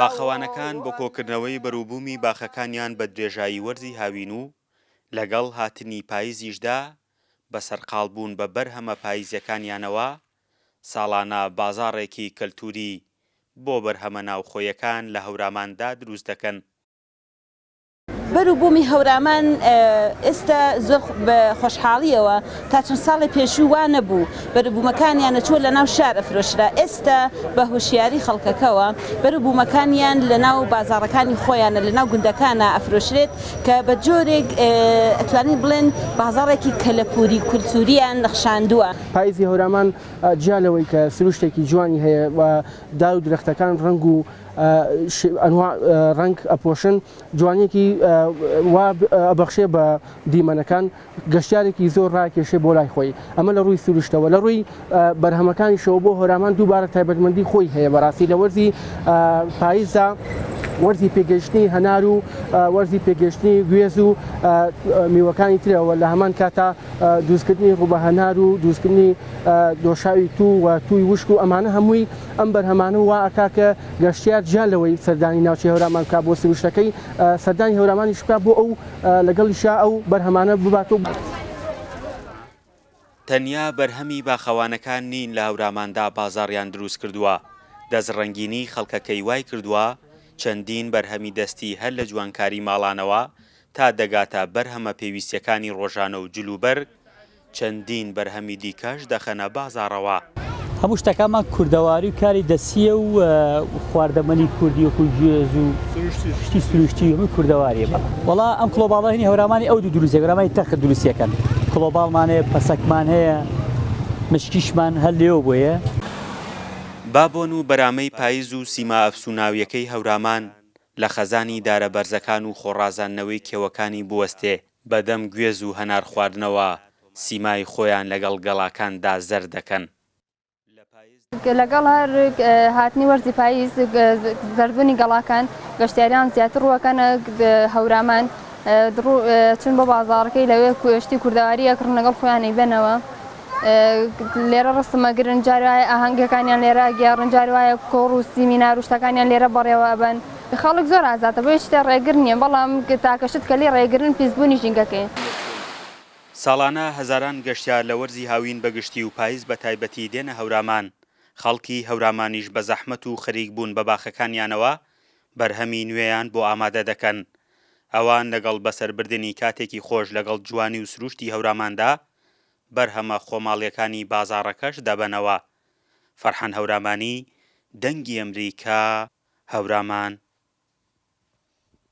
باخەوانەکان بۆ کۆکردنەوەی بەرووبوومی باخەکانیان بە درێژایی وەرزی هاوین و لەگەڵ هاتنی پاییزیشدا بەسەرقاڵ بوون بە بەرهەمە پاییزەکانیانەوە ساڵانە بازاڕێکی کەلتوری بۆ بەرهەمە ناوخۆیەکان لە هەوراماندا دروست دەکەن. بەرووبوومی هەورامان ئێستا زۆر بە خۆشحاڵیەوە تا چەند ساڵی پێشوو وا نەبوو بەرووبوومەکانیان نەچووە لە ناو شار ئەفرۆشرا. ئێستا بە هوشیاری خەڵکەکەوە بەرووبوومەکانیان لە ناو بازاڕەکانی خۆیانە لە ناو گوندەکانە ئەفرۆشرێت کە بە جۆرێک ئەتوانین بڵێن بازاڕێکی کەلەپوری کولتوریان نەخشاندووە. پاییزی هەورامان جیالەوەی کە سروشتێکی جوانی هەیە و دار و درەختەکان ڕنگ و ئەنواع ڕنگ ئەپۆشن جوانیەکی وا ئەبەخشێ بە دیمەنەکان گەشتارێکی زۆر ڕاکێشێ بۆ لای خۆی. ئەمە لە ڕووی سروشتەوە لە ڕووی بەرهەمەکانیشەوە بۆ هەورامان دووبارە تایبەتمەندی خۆی هەیە بەڕاستی لە وەرزی پاییزدا وەرزی پێگەشتنی هەنار و وەرزی پێگەشتنی گوێز و میوەکانی ترەوە لە هەمان کاتا دروستکردنی ڕووبە هەنار و دروستکردنی دۆشاوی تو و توی وشک و ئەمانە هەمووی ئەم بەرهەمانە وا ئەکا کە گەشتیار جیالەوەی سەردانی ناوچەی هەورامان کا بۆ سروشتەکەی سەردانی هەورامانی شکا بۆ ئەو لەگەڵیشا ئەو بەرهەمانە بباتەوە. تەنیا بەرهەمی باخەوانەکان نین لە هەوراماندا بازاڕیان دروست کردووە، دەستڕەنگینی خەڵکەکەی وای کردووە چەندین بەرهەمی دەستی هەر لە جوانکاری ماڵانەوە تا دەگاتە بەرهەمە پێویستیەکانی ڕۆژانە و جلوبەرگ چەندین بەرهەمی دیکەش دەخەنە بازاڕەوە. هەموو شتەکانمان کوردەواری و کاری دەستیە و خواردەمەنی کوردی و گوێز و شتی سروشتی هەمووی کوردەواریە. وەڵا ئەم کڵۆباڵە هینی هەورامانی ئەو دوو دروستیە هەورامانی تەخت دروستیەکەن کڵۆباڵمان هەیە پەسەکمان هەیە مشکیشمان هەر لێوە بۆیە. بابۆن و بەرامەی پاییز و سیما ئەفسوناویەکەی هەورامان لە خەزانی دارە بەرزەکان و خۆڕازاندنەوەی کێوەکانی بوەستێ بەدەم گوێز و هەنار خواردنەوە سیمای خۆیان لەگەڵ گەڵاکاندا زەر دەکەن. لەگەڵ هەر هاتنی وەرزی پاییز زەربوونی گەڵاکان گەشتیاریان زیاتر ڕووەکەنە هەورامان چون بۆ بازاڕەکەی لەوێ کوێشتی کوردەواری ئەکڕن لەگەڵ خۆیانی بنەوە لێرە ڕستەمەگرن جاری وایە ئاهەنگەکانیان لێرە گێڕن جاری وایە کۆڕ و سیمینار و شتەکانیان لێرە بەڕێوە ئەبەن. خەڵک زۆر ئازاتە بۆ شتە ڕێگر نییە بەڵام تاکەشت کە لێ ڕێگرن پیسبوونی ژینگەکەی. ساڵانە هەزاران گەشتیار لە وەرزی هاوین بەگشتی و پاییز بە تایبەتی دێنە هەورامان. خەڵکی هەورامانیش بە زەحمەت و خەریک بوون بە باخەکانیانەوە بەرهەمی نوێیان بۆ ئامادە دەکەن. ئەوان لەگەڵ بەسەربردنی کاتێکی خۆش لەگەڵ جوانی و سروشتی هەوراماندا بەرهەمە خۆماڵیەکانی بازاڕەکەش دەبەنەوە. فەرحان هەورامانی، دەنگی ئەمریکا، هەورامان.